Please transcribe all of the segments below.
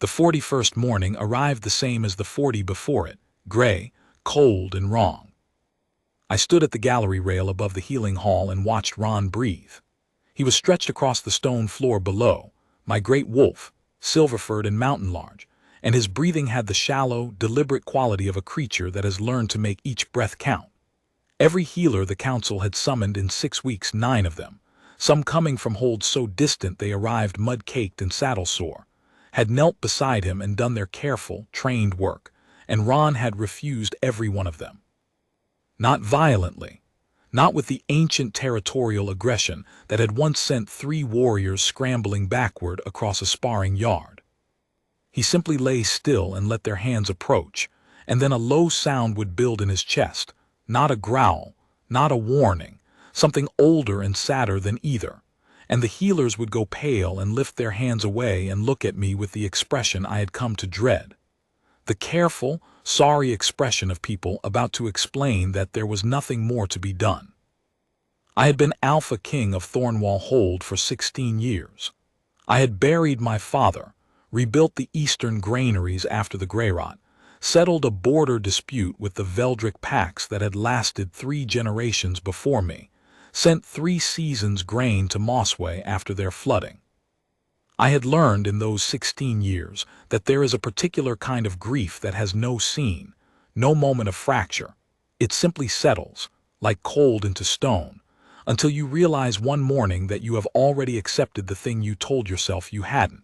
The 41st morning arrived the same as the 40 before it, gray, cold, and wrong. I stood at the gallery rail above the healing hall and watched Ron breathe. He was stretched across the stone floor below, my great wolf, silver-furred and mountain-large, and his breathing had the shallow, deliberate quality of a creature that has learned to make each breath count. Every healer the council had summoned in 6 weeks, 9 of them, some coming from holds so distant they arrived mud-caked and saddle-sore, had knelt beside him and done their careful, trained work, and Ron had refused every one of them. Not violently, not with the ancient territorial aggression that had once sent 3 warriors scrambling backward across a sparring yard. He simply lay still and let their hands approach, and then a low sound would build in his chest, not a growl, not a warning, something older and sadder than either, and the healers would go pale and lift their hands away and look at me with the expression I had come to dread. The careful, sorry expression of people about to explain that there was nothing more to be done. I had been Alpha King of Thornwall Hold for 16 years. I had buried my father, rebuilt the eastern granaries after the Greyrot, settled a border dispute with the Veldrick packs that had lasted 3 generations before me, sent 3 seasons grain to Mossway after their flooding. I had learned in those 16 years that there is a particular kind of grief that has no scene, no moment of fracture. It simply settles, like cold into stone, until you realize one morning that you have already accepted the thing you told yourself you hadn't.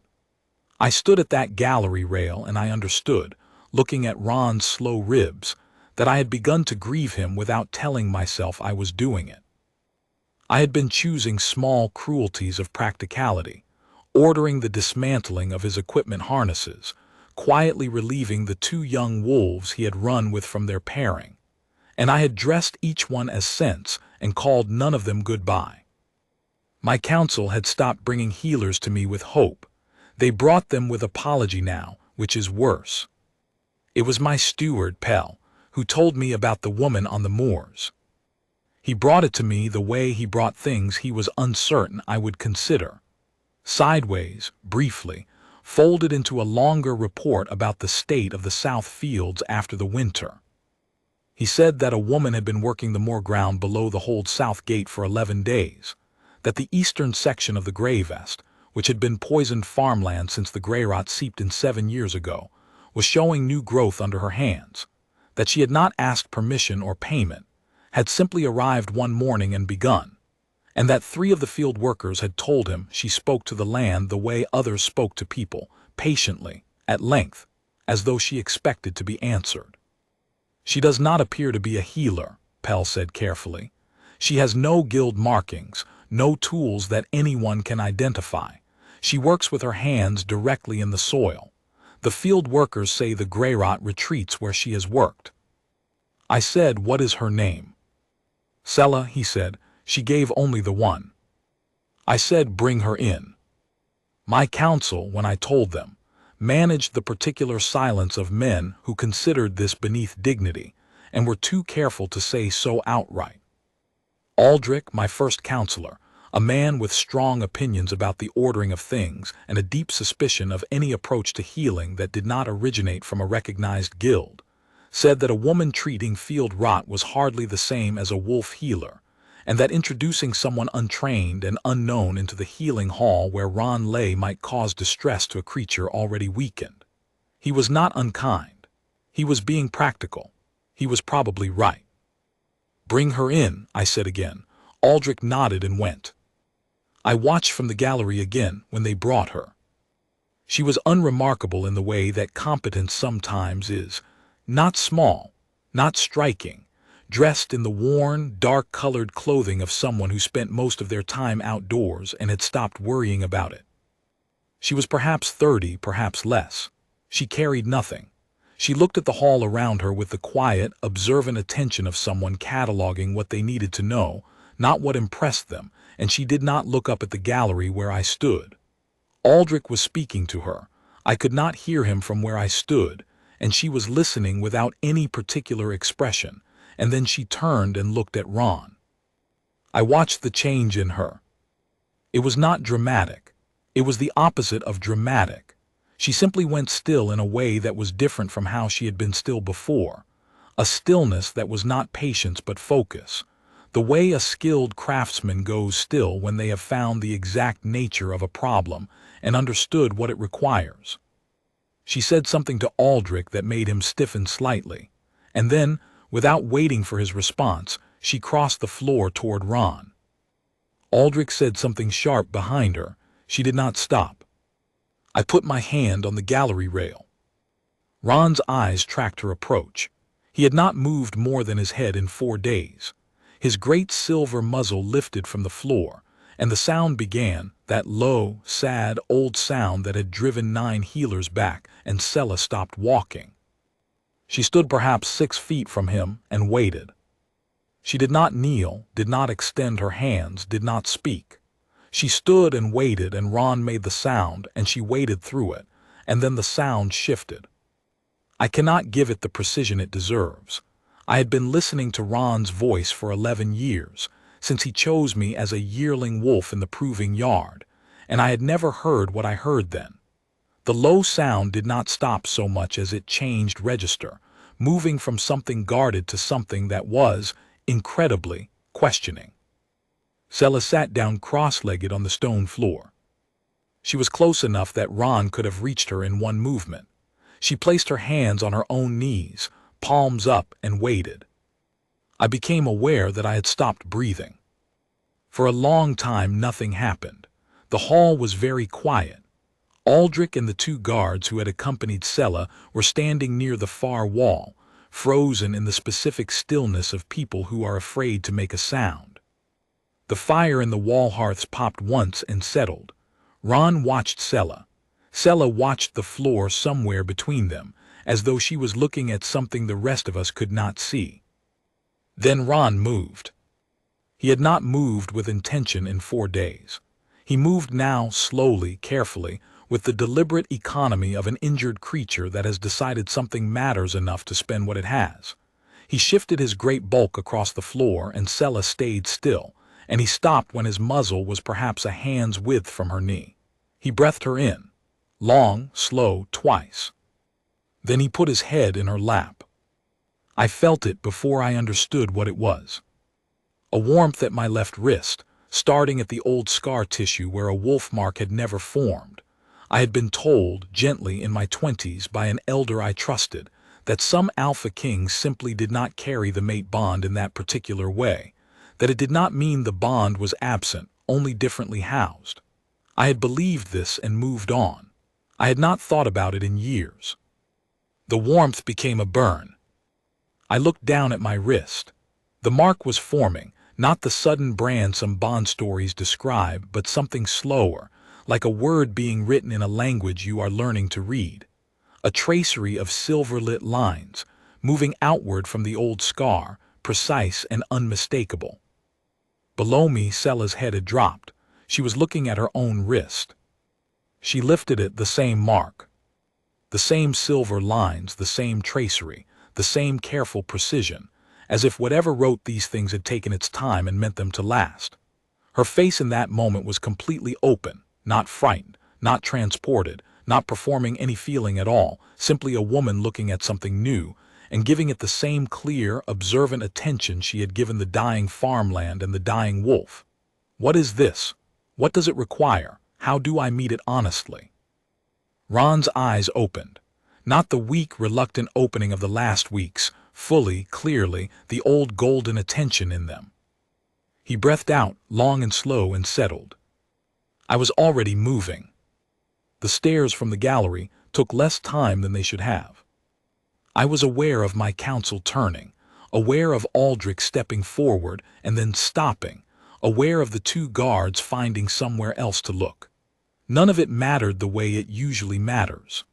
I stood at that gallery rail and I understood, looking at Ron's slow ribs, that I had begun to grieve him without telling myself I was doing it. I had been choosing small cruelties of practicality, ordering the dismantling of his equipment harnesses, quietly relieving the 2 young wolves he had run with from their pairing, and I had dressed each one as sense and called none of them goodbye. My council had stopped bringing healers to me with hope. They brought them with apology now, which is worse. It was my steward, Pell, who told me about the woman on the moors. He brought it to me the way he brought things he was uncertain I would consider. Sideways, briefly, folded into a longer report about the state of the South Fields after the winter. He said that a woman had been working the moor ground below the Hold South Gate for 11 days, that the eastern section of the Greyvest, which had been poisoned farmland since the Greyrot seeped in 7 years ago, was showing new growth under her hands, that she had not asked permission or payment, had simply arrived one morning and begun, and that 3 of the field workers had told him she spoke to the land the way others spoke to people, patiently, at length, as though she expected to be answered. She does not appear to be a healer, Pell said carefully. She has no guild markings, no tools that anyone can identify. She works with her hands directly in the soil. The field workers say the Greyrot retreats where she has worked. I said, "What is her name?" "Sella," he said. "She gave only the one." I said, "Bring her in." My council, when I told them, managed the particular silence of men who considered this beneath dignity and were too careful to say so outright. Aldrich, my first counselor, a man with strong opinions about the ordering of things and a deep suspicion of any approach to healing that did not originate from a recognized guild, said that a woman treating field rot was hardly the same as a wolf healer, and that introducing someone untrained and unknown into the healing hall where Ron lay might cause distress to a creature already weakened. He was not unkind. He was being practical. He was probably right. "Bring her in," I said again. Aldrich nodded and went. I watched from the gallery again when they brought her. She was unremarkable in the way that competence sometimes is, not small, not striking, dressed in the worn, dark-colored clothing of someone who spent most of their time outdoors and had stopped worrying about it. She was perhaps 30, perhaps less. She carried nothing. She looked at the hall around her with the quiet, observant attention of someone cataloging what they needed to know, not what impressed them, and she did not look up at the gallery where I stood. Aldrich was speaking to her. I could not hear him from where I stood, and she was listening without any particular expression, and then she turned and looked at Ron. I watched the change in her. It was not dramatic. It was the opposite of dramatic. She simply went still in a way that was different from how she had been still before. A stillness that was not patience but focus. The way a skilled craftsman goes still when they have found the exact nature of a problem and understood what it requires. She said something to Aldrich that made him stiffen slightly, and then, without waiting for his response, she crossed the floor toward Ron. Aldrich said something sharp behind her. She did not stop. I put my hand on the gallery rail. Ron's eyes tracked her approach. He had not moved more than his head in 4 days. His great silver muzzle lifted from the floor, and the sound began, that low, sad, old sound that had driven 9 healers back, and Sela stopped walking. She stood perhaps 6 feet from him and waited. She did not kneel, did not extend her hands, did not speak. She stood and waited, and Ron made the sound, and she waited through it, and then the sound shifted. I cannot give it the precision it deserves. I had been listening to Ron's voice for 11 years, since he chose me as a yearling wolf in the proving yard, and I had never heard what I heard then. The low sound did not stop so much as it changed register, moving from something guarded to something that was, incredibly, questioning. Sela sat down cross-legged on the stone floor. She was close enough that Ron could have reached her in one movement. She placed her hands on her own knees, palms up, and waited. I became aware that I had stopped breathing. For a long time nothing happened. The hall was very quiet. Aldrich and the 2 guards who had accompanied Sela were standing near the far wall, frozen in the specific stillness of people who are afraid to make a sound. The fire in the wall hearths popped once and settled. Ron watched Sela. Sela watched the floor somewhere between them, as though she was looking at something the rest of us could not see. Then Ron moved. He had not moved with intention in 4 days. He moved now, slowly, carefully, with the deliberate economy of an injured creature that has decided something matters enough to spend what it has. He shifted his great bulk across the floor, and Sela stayed still, and he stopped when his muzzle was perhaps a hand's width from her knee. He breathed her in, long, slow, twice. Then he put his head in her lap. I felt it before I understood what it was. A warmth at my left wrist, starting at the old scar tissue where a wolf mark had never formed. I had been told, gently in my 20s by an elder I trusted, that some alpha kings simply did not carry the mate bond in that particular way, that it did not mean the bond was absent, only differently housed. I had believed this and moved on. I had not thought about it in years. The warmth became a burn. I looked down at my wrist. The mark was forming, not the sudden brand some Bond stories describe, but something slower, like a word being written in a language you are learning to read. A tracery of silver-lit lines, moving outward from the old scar, precise and unmistakable. Below me, Sela's head had dropped. She was looking at her own wrist. She lifted it, the same mark. The same silver lines, the same tracery, the same careful precision, as if whatever wrote these things had taken its time and meant them to last. Her face in that moment was completely open, not frightened, not transported, not performing any feeling at all, simply a woman looking at something new and giving it the same clear, observant attention she had given the dying farmland and the dying wolf. What is this? What does it require? How do I meet it honestly? Ron's eyes opened. Not the weak, reluctant opening of the last weeks, fully, clearly, the old golden attention in them. He breathed out, long and slow, and settled. I was already moving. The stairs from the gallery took less time than they should have. I was aware of my counsel turning, aware of Aldrich stepping forward and then stopping, aware of the 2 guards finding somewhere else to look. None of it mattered the way it usually matters.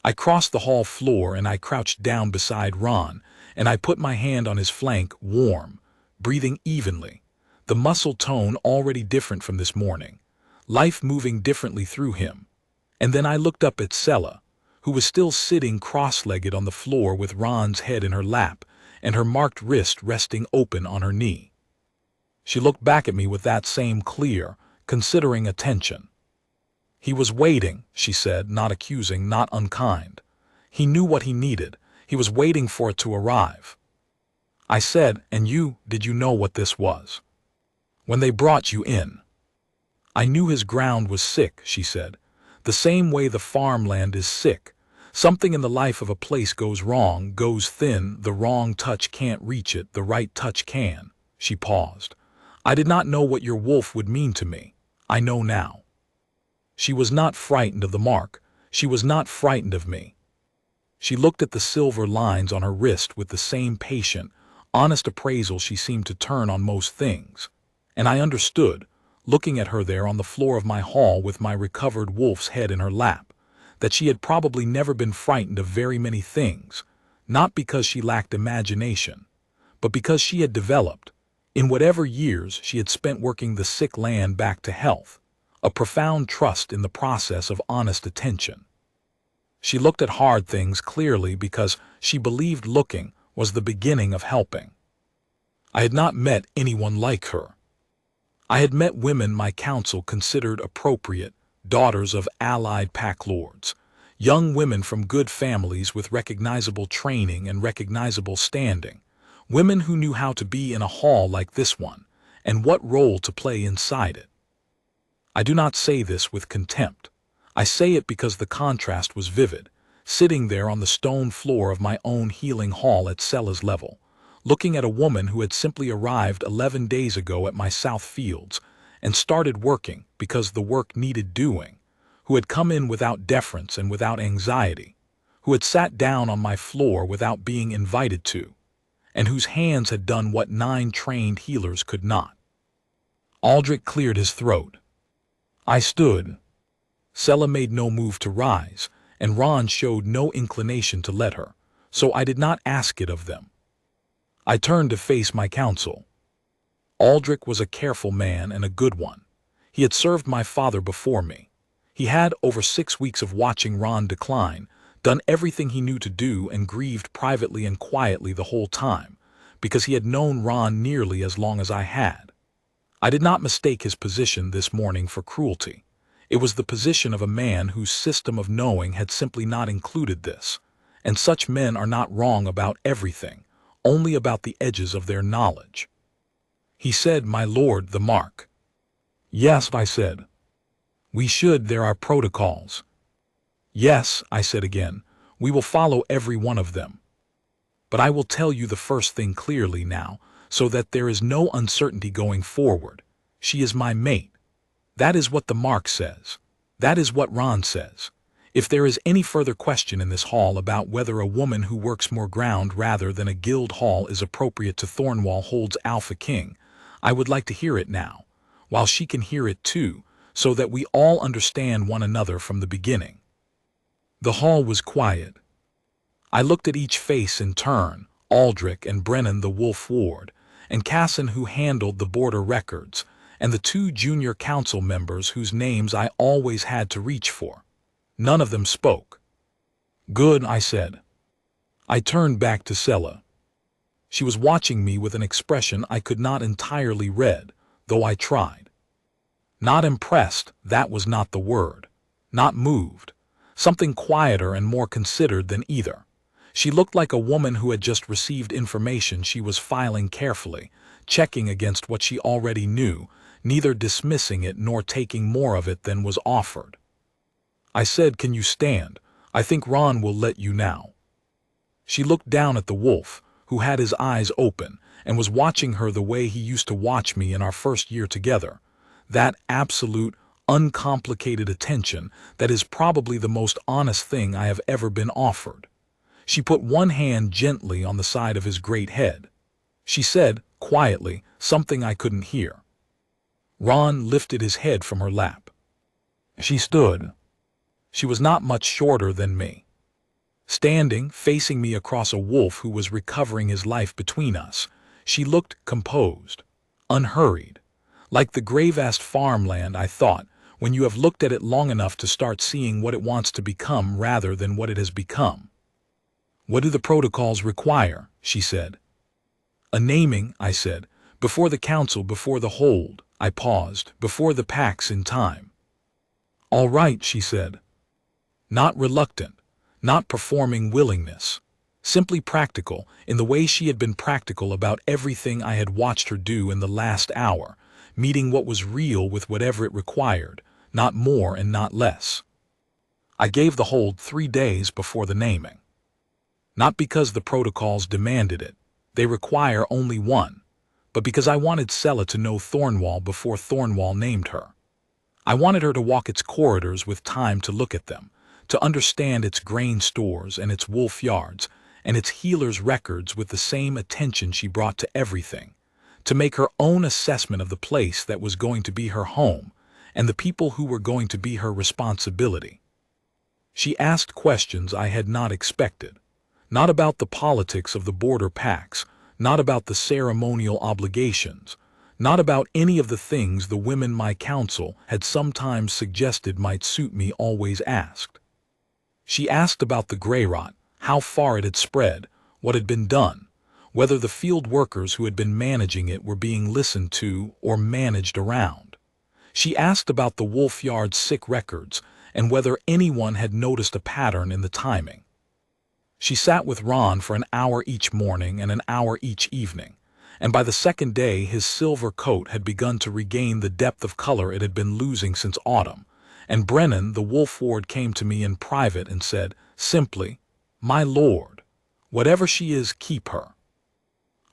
I crossed the hall floor and I crouched down beside Ron, and I put my hand on his flank, warm, breathing evenly, the muscle tone already different from this morning, life moving differently through him. And then I looked up at Sela, who was still sitting cross-legged on the floor with Ron's head in her lap and her marked wrist resting open on her knee. She looked back at me with that same clear, considering attention. He was waiting, she said, not accusing, not unkind. He knew what he needed. He was waiting for it to arrive. I said, and you, did you know what this was? When they brought you in. I knew his ground was sick, she said. The same way the farmland is sick. Something in the life of a place goes wrong, goes thin, the wrong touch can't reach it, the right touch can. She paused. I did not know what your wolf would mean to me. I know now. She was not frightened of the mark. She was not frightened of me. She looked at the silver lines on her wrist with the same patient, honest appraisal she seemed to turn on most things. And I understood, looking at her there on the floor of my hall with my recovered wolf's head in her lap, that she had probably never been frightened of very many things, not because she lacked imagination, but because she had developed, in whatever years she had spent working the sick land back to health, a profound trust in the process of honest attention. She looked at hard things clearly because she believed looking was the beginning of helping. I had not met anyone like her. I had met women my council considered appropriate, daughters of allied pack lords, young women from good families with recognizable training and recognizable standing, women who knew how to be in a hall like this one, and what role to play inside it. I do not say this with contempt. I say it because the contrast was vivid, sitting there on the stone floor of my own healing hall at Sella's level, looking at a woman who had simply arrived 11 days ago at my South Fields and started working because the work needed doing, who had come in without deference and without anxiety, who had sat down on my floor without being invited to, and whose hands had done what 9 trained healers could not. Aldrich cleared his throat. I stood. Sella made no move to rise, and Ron showed no inclination to let her, so I did not ask it of them. I turned to face my counsel. Aldrich was a careful man and a good one. He had served my father before me. He had, over 6 weeks of watching Ron decline, done everything he knew to do and grieved privately and quietly the whole time, because he had known Ron nearly as long as I had. I did not mistake his position this morning for cruelty. It was the position of a man whose system of knowing had simply not included this, and such men are not wrong about everything, only about the edges of their knowledge. He said, "My lord, the mark." "Yes," I said. "We should, there are protocols." "Yes," I said again, "we will follow every one of them. But I will tell you the first thing clearly now, so that there is no uncertainty going forward. She is my mate. That is what the mark says. That is what Ron says. If there is any further question in this hall about whether a woman who works more ground rather than a guild hall is appropriate to Thornwall Hold's Alpha King, I would like to hear it now, while she can hear it too, so that we all understand one another from the beginning. The hall was quiet. I looked at each face in turn, Aldrich and Brennan the Wolf Ward, and Casson who handled the border records, and the 2 junior council members whose names I always had to reach for. None of them spoke. "Good," I said. I turned back to Sella. She was watching me with an expression I could not entirely read, though I tried. Not impressed, that was not the word. Not moved. Something quieter and more considered than either. She looked like a woman who had just received information she was filing carefully, checking against what she already knew, neither dismissing it nor taking more of it than was offered. I said, "Can you stand? I think Ron will let you now." She looked down at the wolf, who had his eyes open, and was watching her the way he used to watch me in our first year together. That absolute, uncomplicated attention that is probably the most honest thing I have ever been offered. She put one hand gently on the side of his great head. She said, quietly, something I couldn't hear. Ron lifted his head from her lap. She stood. She was not much shorter than me. Standing, facing me across a wolf who was recovering his life between us, she looked composed, unhurried, like the gray-vast farmland, I thought, when you have looked at it long enough to start seeing what it wants to become rather than what it has become. "What do the protocols require?" she said. "A naming," I said, "before the council, before the hold." I paused, "before the packs in time." "All right," she said. Not reluctant, not performing willingness. Simply practical, in the way she had been practical about everything I had watched her do in the last hour, meeting what was real with whatever it required, not more and not less. I gave the hold 3 days before the naming. Not because the protocols demanded it, they require only one, but because I wanted Sela to know Thornwall before Thornwall named her. I wanted her to walk its corridors with time to look at them, to understand its grain stores and its wolf yards, and its healers' records with the same attention she brought to everything, to make her own assessment of the place that was going to be her home and the people who were going to be her responsibility. She asked questions I had not expected, not about the politics of the border pacts, not about the ceremonial obligations, not about any of the things the women my council had sometimes suggested might suit me always asked. She asked about the gray rot, how far it had spread, what had been done, whether the field workers who had been managing it were being listened to or managed around. She asked about the wolf yard's sick records and whether anyone had noticed a pattern in the timing. She sat with Ron for an hour each morning and an hour each evening, and by the second day his silver coat had begun to regain the depth of color it had been losing since autumn, and Brennan, the wolf ward, came to me in private and said, simply, "My lord, whatever she is, keep her."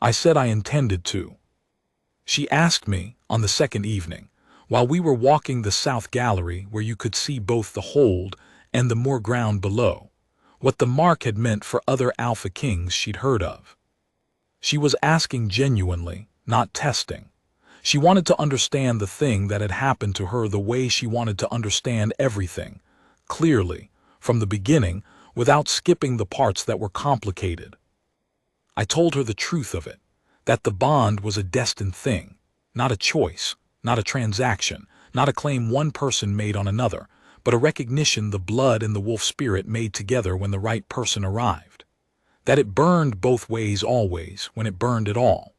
I said I intended to. She asked me, on the second evening, while we were walking the south gallery where you could see both the hold and the moor ground below, what the mark had meant for other Alpha Kings she'd heard of. She was asking genuinely, not testing. She wanted to understand the thing that had happened to her the way she wanted to understand everything, clearly, from the beginning, without skipping the parts that were complicated. I told her the truth of it, that the bond was a destined thing, not a choice, not a transaction, not a claim one person made on another, but a recognition the blood and the wolf spirit made together when the right person arrived. That it burned both ways always, when it burned at all.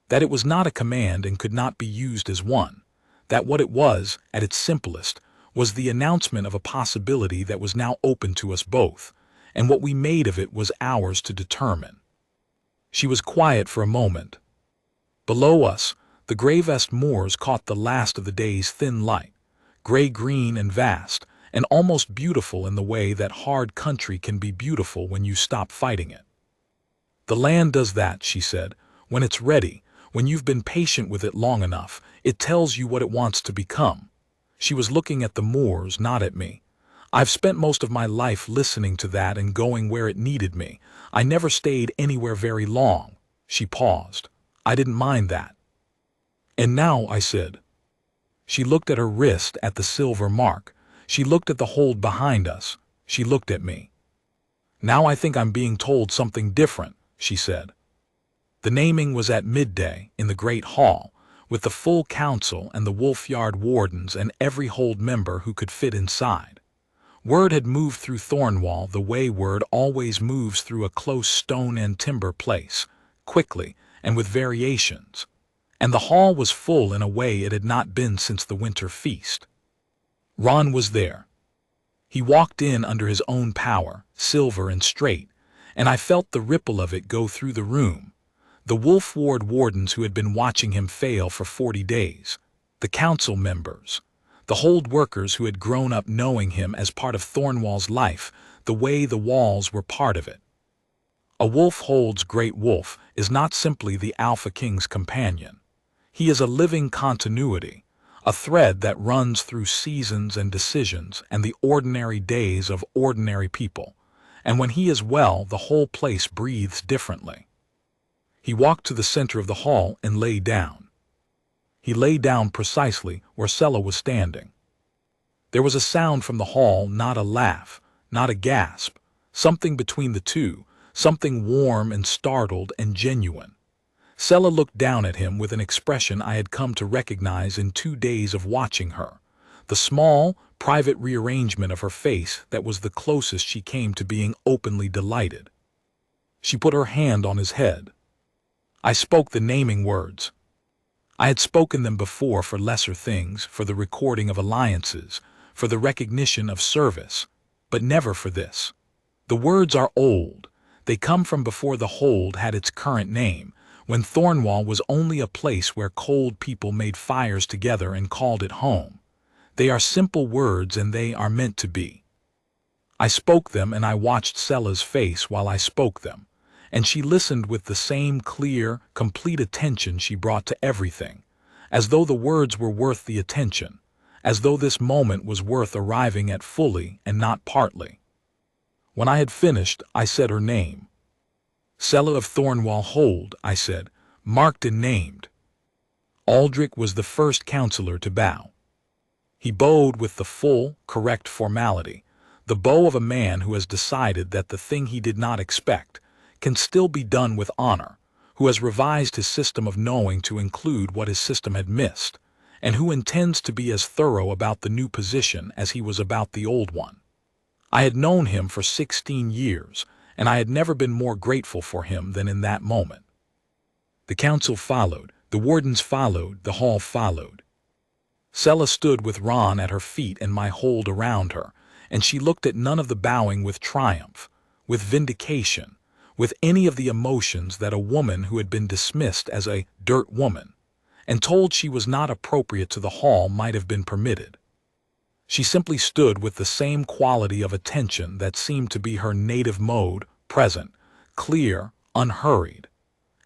That it was not a command and could not be used as one. That what it was, at its simplest, was the announcement of a possibility that was now open to us both, and what we made of it was ours to determine. She was quiet for a moment. Below us, the Grayvest moors caught the last of the day's thin light, gray-green and vast, and almost beautiful in the way that hard country can be beautiful when you stop fighting it. "The land does that," she said. "When it's ready, when you've been patient with it long enough, it tells you what it wants to become." She was looking at the moors, not at me. "I've spent most of my life listening to that and going where it needed me. I never stayed anywhere very long." She paused. "I didn't mind that." "And now," I said. She looked at her wrist, at the silver mark. She looked at the hold behind us. She looked at me. "Now I think I'm being told something different," she said. The naming was at midday in the great hall, with the full council and the wolf yard wardens and every hold member who could fit inside. Word had moved through Thornwall the way word always moves through a close stone and timber place, quickly and with variations. And the hall was full in a way it had not been since the winter feast. Ron was there. He walked in under his own power, silver and straight, and I felt the ripple of it go through the room. The wolf ward wardens who had been watching him fail for 40 days, the council members, the hold workers who had grown up knowing him as part of Thornwall's life, the way the walls were part of it. A wolf hold's great wolf is not simply the Alpha King's companion. He is a living continuity, a thread that runs through seasons and decisions and the ordinary days of ordinary people, and when he is well, the whole place breathes differently. He walked to the center of the hall and lay down. He lay down precisely where Sela was standing. There was a sound from the hall, not a laugh, not a gasp, something between the two, something warm and startled and genuine. Sela looked down at him with an expression I had come to recognize in 2 days of watching her, the small, private rearrangement of her face that was the closest she came to being openly delighted. She put her hand on his head. I spoke the naming words. I had spoken them before for lesser things, for the recording of alliances, for the recognition of service, but never for this. The words are old. They come from before the hold had its current name, when Thornwall was only a place where cold people made fires together and called it home. They are simple words, and they are meant to be. I spoke them, and I watched Sella's face while I spoke them, and she listened with the same clear, complete attention she brought to everything, as though the words were worth the attention, as though this moment was worth arriving at fully and not partly. When I had finished, I said her name. Sella of Thornwall Hold, I said, marked and named. Aldrich was the first counselor to bow. He bowed with the full, correct formality, the bow of a man who has decided that the thing he did not expect can still be done with honor, who has revised his system of knowing to include what his system had missed, and who intends to be as thorough about the new position as he was about the old one. I had known him for 16 years, and I had never been more grateful for him than in that moment. The council followed, the wardens followed, the hall followed. Sella stood with Ron at her feet and my hold around her, and she looked at none of the bowing with triumph, with vindication, with any of the emotions that a woman who had been dismissed as a dirt woman and told she was not appropriate to the hall might have been permitted. She simply stood with the same quality of attention that seemed to be her native mode, present, clear, unhurried.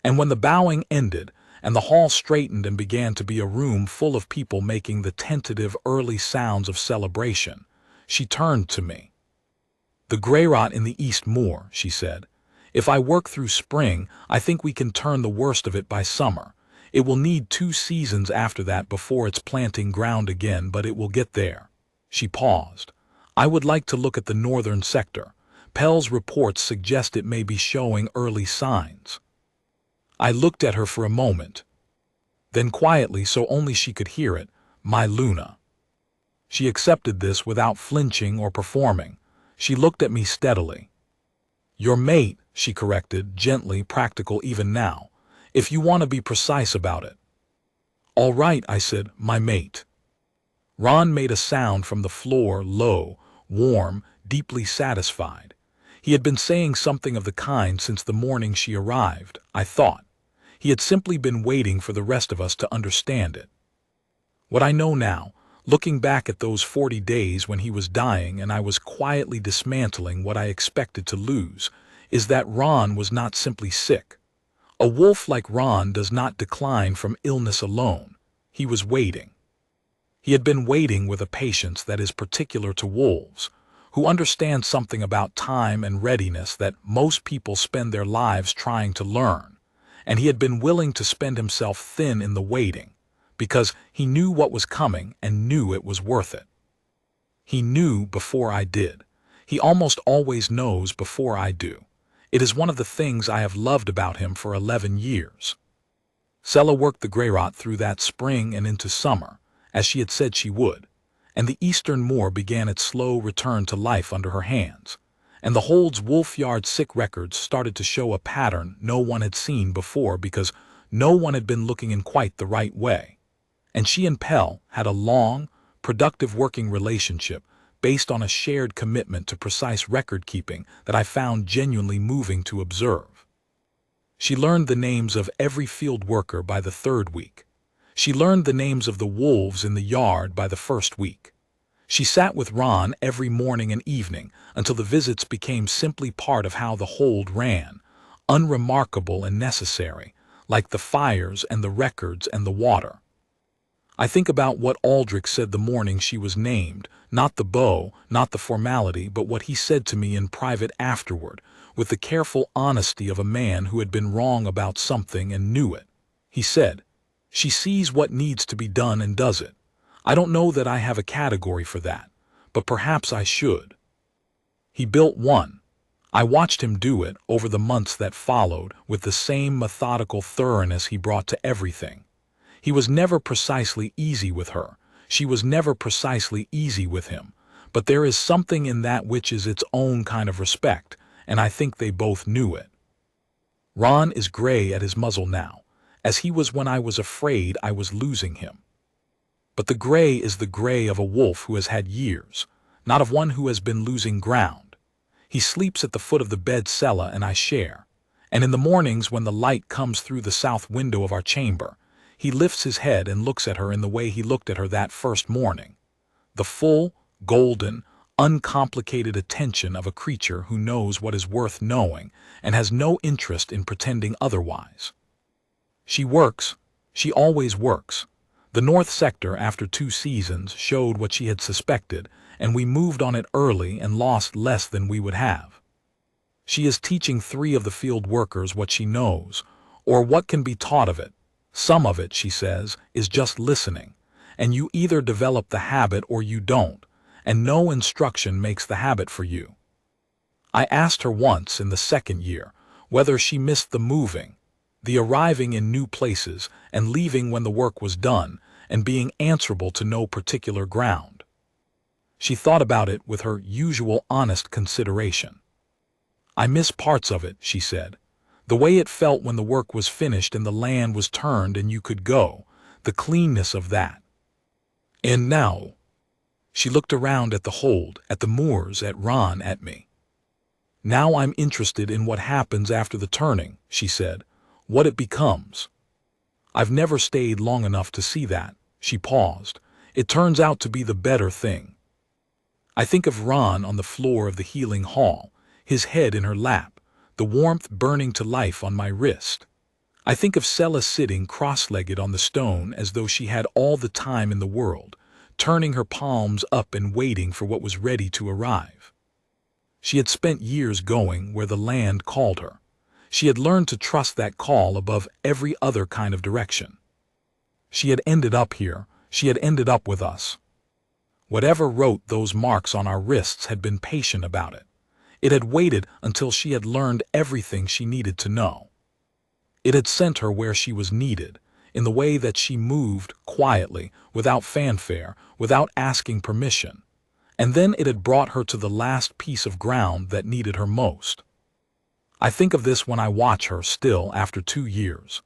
And when the bowing ended, and the hall straightened and began to be a room full of people making the tentative early sounds of celebration, she turned to me. "The gray rot in the East Moor," she said. "If I work through spring, I think we can turn the worst of it by summer. It will need 2 seasons after that before it's planting ground again, but it will get there." She paused. "I would like to look at the northern sector. Pell's reports suggest it may be showing early signs." I looked at her for a moment. Then quietly, so only she could hear it, "My Luna." She accepted this without flinching or performing. She looked at me steadily. "Your mate," she corrected, gently practical even now, "if you want to be precise about it." "All right," I said, "my mate." Ron made a sound from the floor, low, warm, deeply satisfied. He had been saying something of the kind since the morning she arrived, I thought. He had simply been waiting for the rest of us to understand it. What I know now, looking back at those 40 days when he was dying and I was quietly dismantling what I expected to lose, is that Ron was not simply sick. A wolf like Ron does not decline from illness alone. He was waiting. He had been waiting with a patience that is particular to wolves, who understand something about time and readiness that most people spend their lives trying to learn, and he had been willing to spend himself thin in the waiting, because he knew what was coming and knew it was worth it. He knew before I did. He almost always knows before I do. It is one of the things I have loved about him for 11 years. Sella worked the gray rot through that spring and into summer, as she had said she would, and the eastern moor began its slow return to life under her hands, and the Hold's Wolf Yard sick records started to show a pattern no one had seen before because no one had been looking in quite the right way. And she and Pell had a long, productive working relationship based on a shared commitment to precise record-keeping that I found genuinely moving to observe. She learned the names of every field worker by the 3rd week. She learned the names of the wolves in the yard by the 1st week. She sat with Ron every morning and evening until the visits became simply part of how the hold ran, unremarkable and necessary, like the fires and the records and the water. I think about what Aldrich said the morning she was named, not the bow, not the formality, but what he said to me in private afterward, with the careful honesty of a man who had been wrong about something and knew it. He said, "She sees what needs to be done and does it. I don't know that I have a category for that, but perhaps I should." He built one. I watched him do it over the months that followed with the same methodical thoroughness he brought to everything. He was never precisely easy with her. She was never precisely easy with him. But there is something in that which is its own kind of respect, and I think they both knew it. Ron is gray at his muzzle now, as he was when I was afraid I was losing him. But the gray is the gray of a wolf who has had years, not of one who has been losing ground. He sleeps at the foot of the bed cella and I share. And in the mornings when the light comes through the south window of our chamber, he lifts his head and looks at her in the way he looked at her that first morning. The full, golden, uncomplicated attention of a creature who knows what is worth knowing and has no interest in pretending otherwise. She works. She always works. The North Sector, after 2 seasons, showed what she had suspected, and we moved on it early and lost less than we would have. She is teaching 3 of the field workers what she knows, or what can be taught of it. Some of it, she says, is just listening, and you either develop the habit or you don't, and no instruction makes the habit for you. I asked her once in the 2nd year whether she missed the moving, the arriving in new places and leaving when the work was done, and being answerable to no particular ground. She thought about it with her usual honest consideration. I miss parts of it, she said. The way it felt when the work was finished and the land was turned and you could go, the cleanness of that. And now, she looked around at the hold, at the moors, at Ron, at me. Now I'm interested in what happens after the turning, she said, what it becomes. I've never stayed long enough to see that. She paused. It turns out to be the better thing. I think of Ron on the floor of the healing hall, his head in her lap, the warmth burning to life on my wrist. I think of Sela sitting cross-legged on the stone as though she had all the time in the world, turning her palms up and waiting for what was ready to arrive. She had spent years going where the land called her. She had learned to trust that call above every other kind of direction. She had ended up here. She had ended up with us. Whatever wrote those marks on our wrists had been patient about it. It had waited until she had learned everything she needed to know. It had sent her where she was needed, in the way that she moved quietly, without fanfare, without asking permission. And then it had brought her to the last piece of ground that needed her most. I think of this when I watch her still after 2 years.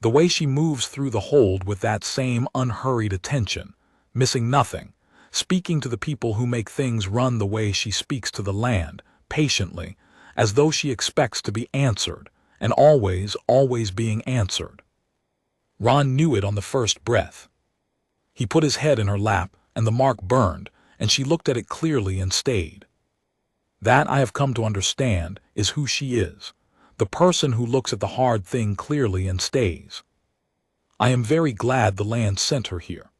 The way she moves through the hold with that same unhurried attention, missing nothing, speaking to the people who make things run the way she speaks to the land, patiently, as though she expects to be answered, and always, always being answered. Ron knew it on the first breath. He put his head in her lap, and the mark burned, and she looked at it clearly and stayed. That, I have come to understand, is who she is, the person who looks at the hard thing clearly and stays. I am very glad the land sent her here.